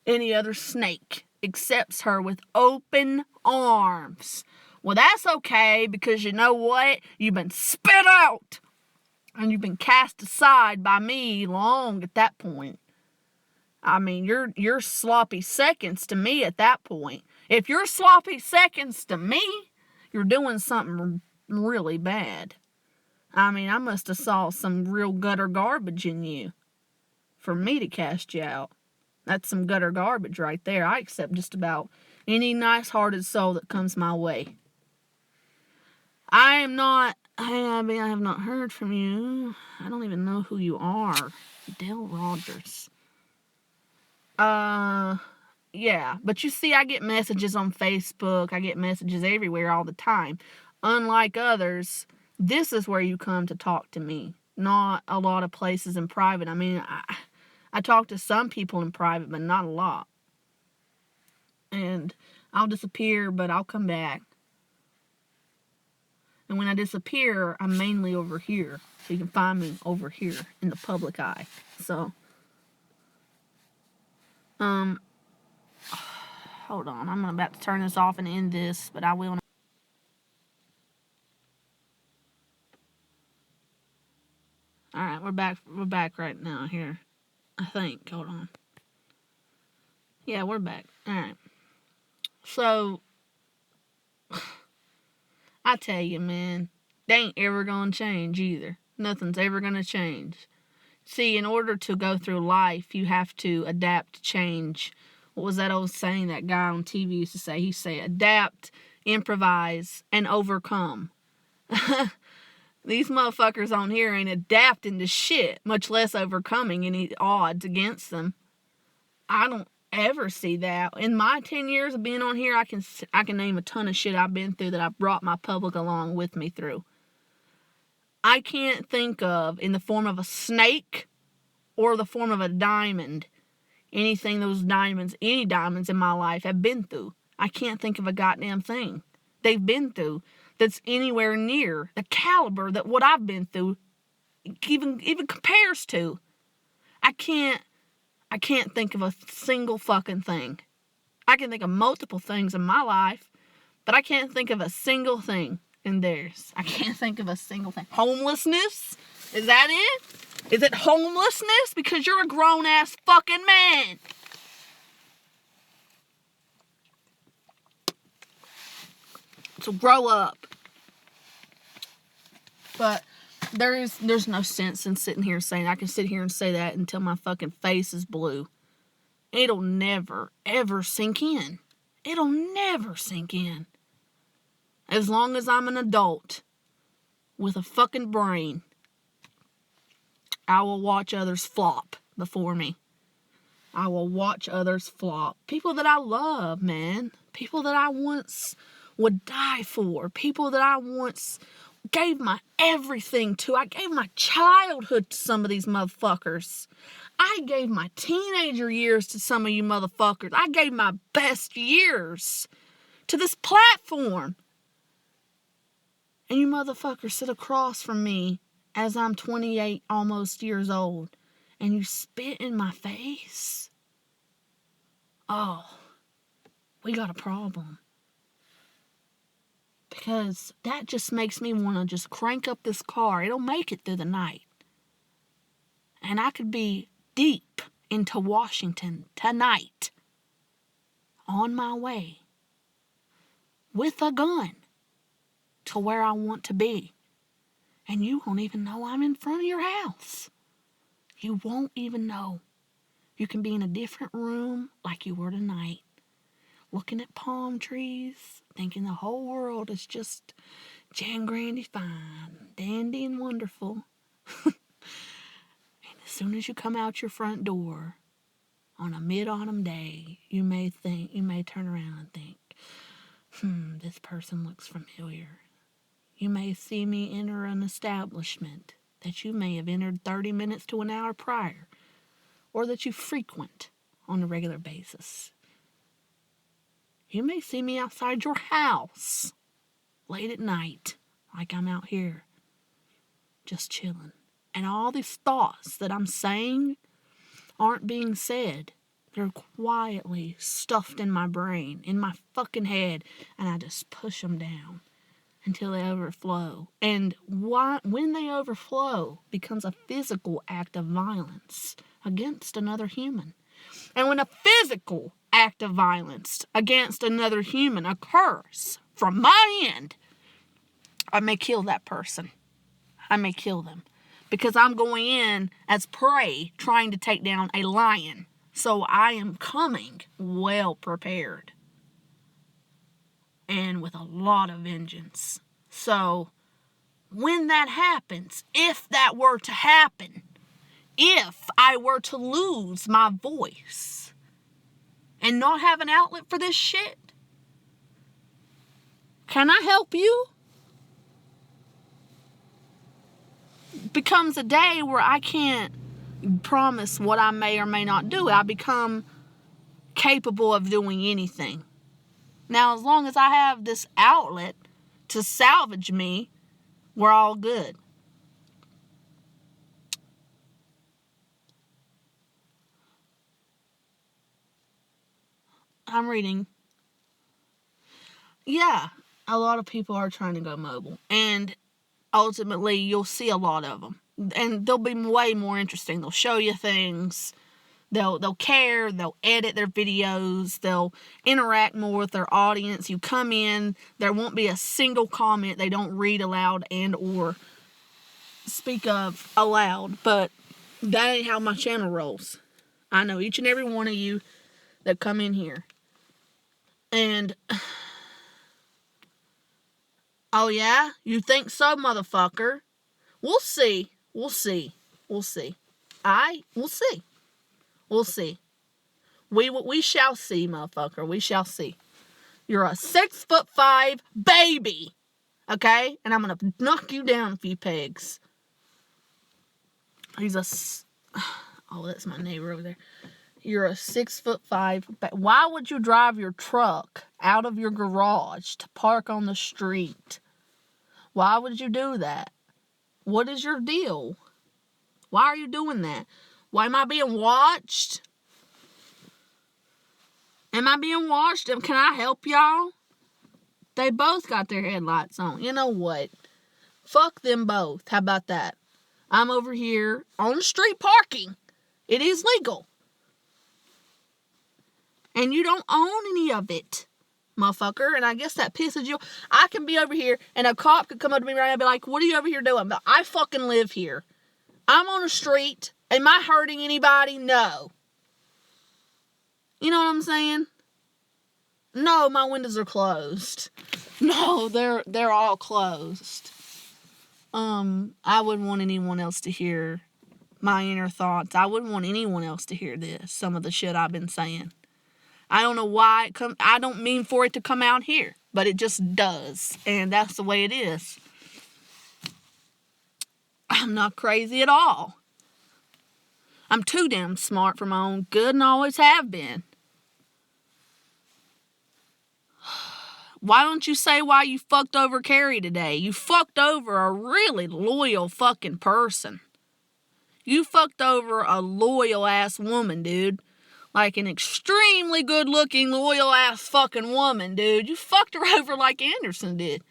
Any other snake accepts her with open arms. Well, that's okay, because you know what? You've been spit out. And you've been cast aside by me long at that point. I mean, you're sloppy seconds to me at that point. If you're sloppy seconds to me, you're doing something really bad. I mean, I must have saw some real gutter garbage in you for me to cast you out. That's some gutter garbage right there. I accept just about any nice-hearted soul that comes my way. I have not heard from you. I don't even know who you are. Dale Rogers. Yeah. But you see, I get messages on Facebook. I get messages everywhere all the time. Unlike others, this is where you come to talk to me. Not a lot of places in private. I mean, I talk to some people in private, but not a lot. And I'll disappear, but I'll come back. And when I disappear, I'm mainly over here. So you can find me over here in the public eye. So, hold on. I'm about to turn this off and end this, but I will not. Alright, we're back right now here. I think. Hold on. Yeah, we're back. Alright. So, I tell you, man, they ain't ever gonna change either. Nothing's ever gonna change. See, in order to go through life, you have to adapt to change. What was that old saying that guy on TV used to say? He said, adapt, improvise, and overcome. These motherfuckers on here ain't adapting to shit, much less overcoming any odds against them. I don't ever see that. In my 10 years of being on here, I can name a ton of shit I've been through that I've brought my public along with me through. I can't think of, in the form of a snake or the form of a diamond, any diamonds in my life have been through. I can't think of a goddamn thing they've been through that's anywhere near the caliber that what I've been through even compares to. I can't think of a single fucking thing. I can think of multiple things in my life, but I can't think of a single thing in theirs. I can't think of a single thing. Homelessness? Is that it? Is it homelessness? Because you're a grown-ass fucking man. So grow up. But there's no sense in sitting here saying I can sit here and say that until my fucking face is blue. It'll never, ever sink in. It'll never sink in. As long as I'm an adult with a fucking brain, I will watch others flop before me. I will watch others flop. People that I love, man. People that I once would die for. People that I once gave my everything to. I gave my childhood to some of these motherfuckers. I gave my teenager years to some of you motherfuckers. I gave my best years to this platform. And you motherfuckers sit across from me as I'm 28 almost years old. And you spit in my face. Oh, we got a problem. Because that just makes me want to just crank up this car. It'll make it through the night. And I could be deep into Washington tonight. On my way. With a gun. To where I want to be. And you won't even know I'm in front of your house. You won't even know. You can be in a different room like you were tonight. Looking at palm trees, thinking the whole world is just Jan Grandy fine, dandy and wonderful. And as soon as you come out your front door on a mid-autumn day, you may turn around and think, this person looks familiar. You may see me enter an establishment that you may have entered 30 minutes to an hour prior, or that you frequent on a regular basis. You may see me outside your house late at night, like I'm out here, just chilling. And all these thoughts that I'm saying aren't being said. They're quietly stuffed in my brain, in my fucking head, and I just push them down until they overflow. And when they overflow, becomes a physical act of violence against another human. And when a physical act of violence against another human occurs from my end, I may kill that person. I may kill them. Because I'm going in as prey trying to take down a lion. So I am coming well prepared. And with a lot of vengeance. So when that happens, if that were to happen, if I were to lose my voice and not have an outlet for this shit, can I help you? Becomes a day where I can't promise what I may or may not do. I become capable of doing anything. Now, as long as I have this outlet to salvage me, we're all good. I'm reading. Yeah, a lot of people are trying to go mobile. And ultimately, you'll see a lot of them. And they'll be way more interesting. They'll show you things. They'll care. They'll edit their videos. They'll interact more with their audience. You come in, there won't be a single comment they don't read aloud and or speak of aloud. But that ain't how my channel rolls. I know each and every one of you that come in here. And, oh yeah? You think so, motherfucker? We'll see. We'll see. We'll see. We'll see. We'll see. We shall see, motherfucker. We shall see. You're a 6'5" baby. Okay? And I'm gonna knock you down a few pegs. Oh, that's my neighbor over there. You're a 6'5". Why would you drive your truck out of your garage to park on the street? Why would you do that? What is your deal? Why are you doing that? Why am I being watched? Am I being watched? Can I help y'all? They both got their headlights on. You know what? Fuck them both. How about that? I'm over here on the street parking. It is legal. And you don't own any of it. motherfucker. And I guess that pisses you. I can be over here and a cop could come up to me right now and be like, what are you over here doing? But I fucking live here. I'm on the street. Am I hurting anybody? No. You know what I'm saying? No, my windows are closed. No, they're all closed. I wouldn't want anyone else to hear my inner thoughts. I wouldn't want anyone else to hear this, some of the shit I've been saying. I don't know why I don't mean for it to come out here, but it just does, and that's the way it is. I'm not crazy at all. I'm too damn smart for my own good and always have been. Why don't you say why you fucked over Carrie today? You fucked over a really loyal fucking person. You fucked over a loyal ass woman, dude. Like an extremely good looking loyal ass fucking woman, dude. You fucked her over like Anderson did.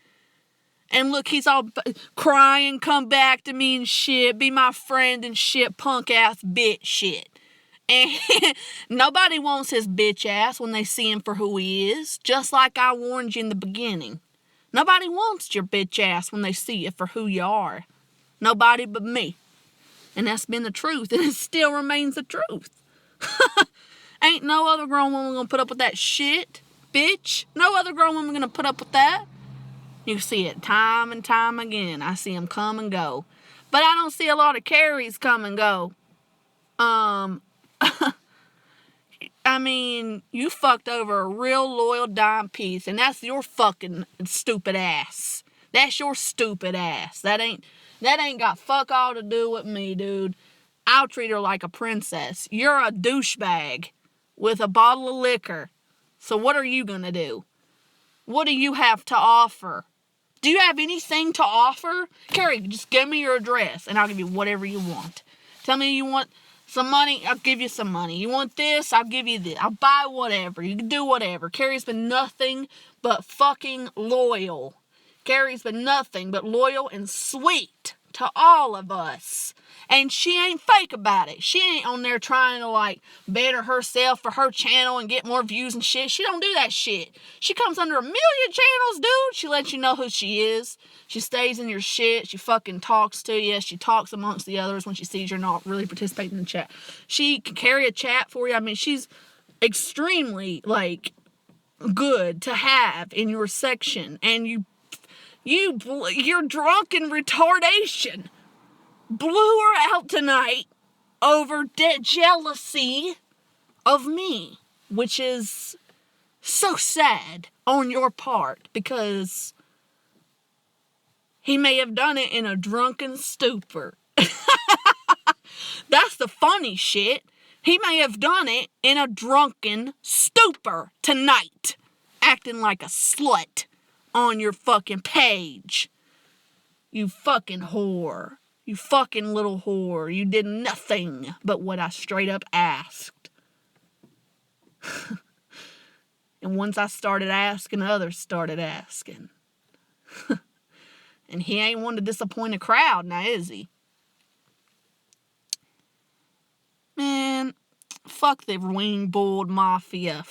And look, he's all crying, come back to me and shit, be my friend and shit, punk ass bitch shit. And nobody wants his bitch ass when they see him for who he is, just like I warned you in the beginning. Nobody wants your bitch ass when they see you for who you are. Nobody but me. And that's been the truth, and it still remains the truth. Ain't no other grown woman gonna put up with that shit, bitch. No other grown woman gonna put up with that. You see it time and time again. I see them come and go. But I don't see a lot of Carries come and go. I mean, you fucked over a real loyal dime piece, and that's your fucking stupid ass. That's your stupid ass. That ain't got fuck all to do with me, dude. I'll treat her like a princess. You're a douchebag with a bottle of liquor. So what are you gonna do? What do you have to offer? Do you have anything to offer? Carrie, just give me your address, and I'll give you whatever you want. Tell me you want some money, I'll give you some money. You want this, I'll give you this. I'll buy whatever. You can do whatever. Carrie's been nothing but fucking loyal. Carrie's been nothing but loyal and sweet to all of us. And she ain't fake about it. She ain't on there trying to, like, better herself for her channel and get more views and shit. She don't do that shit. She comes under 1 million channels, dude. She lets you know who she is. She stays in your shit. She fucking talks to you. She talks amongst the others when she sees you're not really participating in the chat. She can carry a chat for you. I mean, she's extremely, like, good to have in your section. And your drunken retardation blew her out tonight over jealousy of me, which is so sad on your part, because he may have done it in a drunken stupor. That's the funny shit. He may have done it in a drunken stupor tonight, acting like a slut on your fucking page. You fucking whore. You fucking little whore. You did nothing but what I straight up asked. And once I started asking, others started asking. And he ain't one to disappoint a crowd now, is he? Man, fuck the Ringgold Mafia.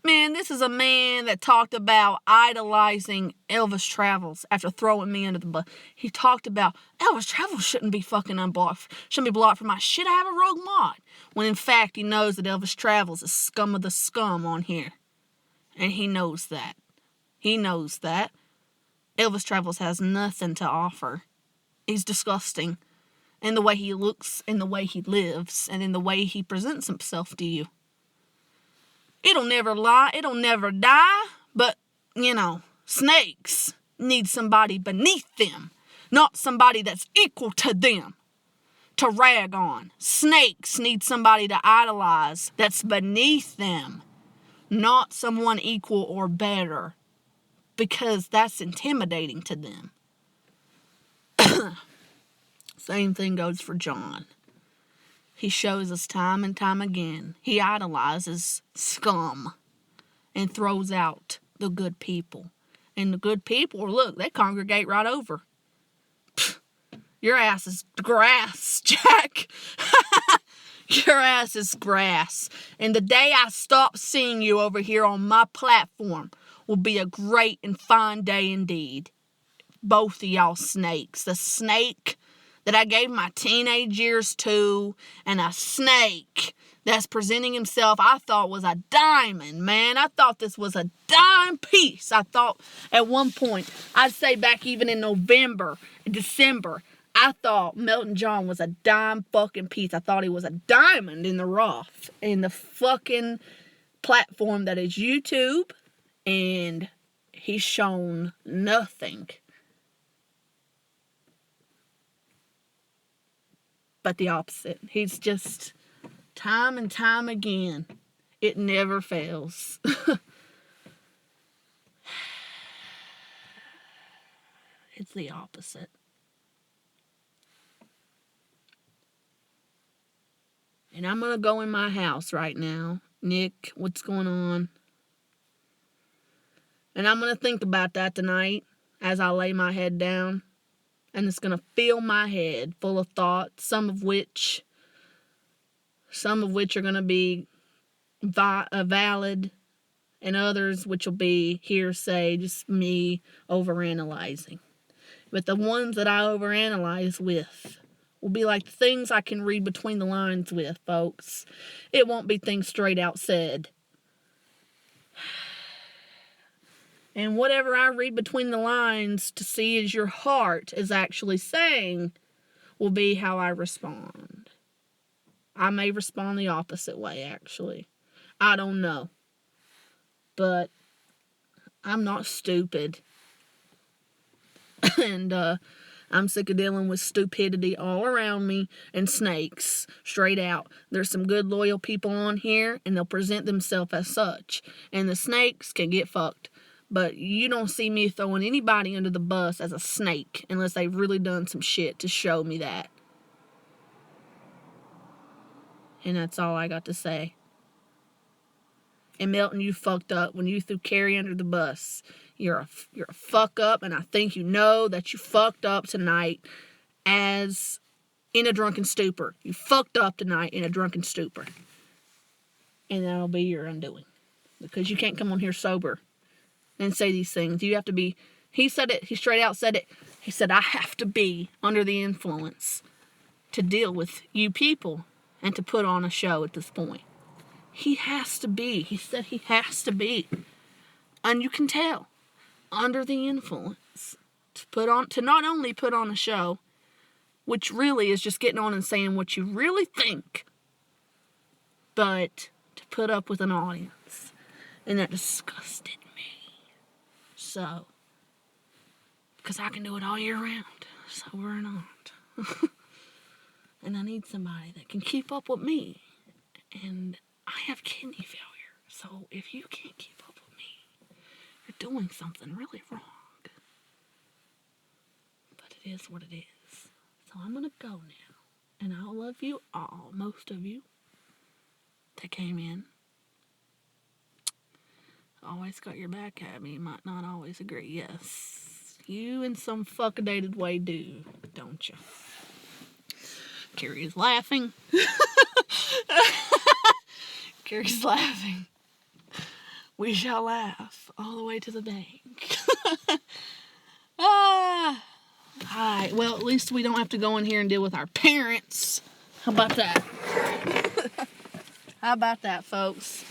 Man, this is a man that talked about idolizing Elvis Travels after throwing me under the bus. He talked about Elvis Travels shouldn't be fucking unblocked. Shouldn't be blocked for my shit. I have a rogue mod. When in fact he knows that Elvis Travels is scum of the scum on here. And he knows that. He knows that. Elvis Travels has nothing to offer. He's disgusting. In the way he looks, in the way he lives, and in the way he presents himself to you. It'll never lie, it'll never die, but, snakes need somebody beneath them, not somebody that's equal to them to rag on. Snakes need somebody to idolize that's beneath them, not someone equal or better, because that's intimidating to them. Same thing goes for John. He shows us time and time again. He idolizes scum and throws out the good people. And the good people, look, they congregate right over. Pfft, your ass is grass, Jack. Your ass is grass. And the day I stop seeing you over here on my platform will be a great and fine day indeed. Both of y'all snakes. The snake that I gave my teenage years to, and a snake that's presenting himself, I thought was a diamond, man. I thought this was a dime piece. I thought at one point, I'd say back even in November, December, I thought Melton John was a dime fucking piece. I thought he was a diamond in the rough, in the fucking platform that is YouTube, and he's shown nothing but the opposite. He's just, time and time again, it never fails. It's the opposite. And I'm going to go in my house right now. Nick, what's going on? And I'm going to think about that tonight as I lay my head down. And it's going to fill my head full of thoughts, some of which are going to be valid, and others which will be hearsay, just me overanalyzing. But the ones that I overanalyze with will be like the things I can read between the lines with, folks. It won't be things straight out said. And whatever I read between the lines to see as your heart is actually saying will be how I respond. I may respond the opposite way, actually. I don't know. But I'm not stupid. And I'm sick of dealing with stupidity all around me and snakes, straight out. There's some good, loyal people on here, and they'll present themselves as such. And the snakes can get fucked. But you don't see me throwing anybody under the bus as a snake unless they've really done some shit to show me that. And that's all I got to say. And Milton, you fucked up when you threw Carrie under the bus. You're a fuck up, and I think you know that you fucked up tonight as in a drunken stupor. You fucked up tonight in a drunken stupor. And that'll be your undoing. Because you can't come on here sober and say these things. You have to be, he said it, he straight out said it. He said, I have to be under the influence to deal with you people and to put on a show at this point. He has to be. He said he has to be. And you can tell, under the influence, to not only put on a show, which really is just getting on and saying what you really think, but to put up with an audience. And that disgusted me. So, because I can do it all year round, so we're not. And I need somebody that can keep up with me. And I have kidney failure, so if you can't keep up with me, you're doing something really wrong. But it is what it is. So I'm going to go now. And I'll love you all, most of you that came in. Always got your back at me. Might not always agree. Yes, you in some fuck-a-dated way do, don't you? Carrie's laughing. Carrie's laughing. We shall laugh all the way to the bank. Alright, well, at least we don't have to go in here and deal with our parents. How about that? How about that, folks?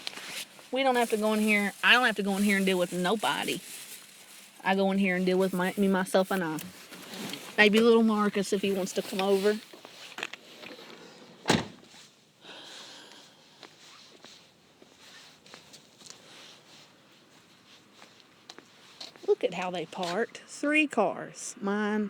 We don't have to go in here. I don't have to go in here and deal with nobody. I go in here and deal with me, myself, and I. Maybe little Marcus if he wants to come over. Look at how they parked. 3 cars. Mine,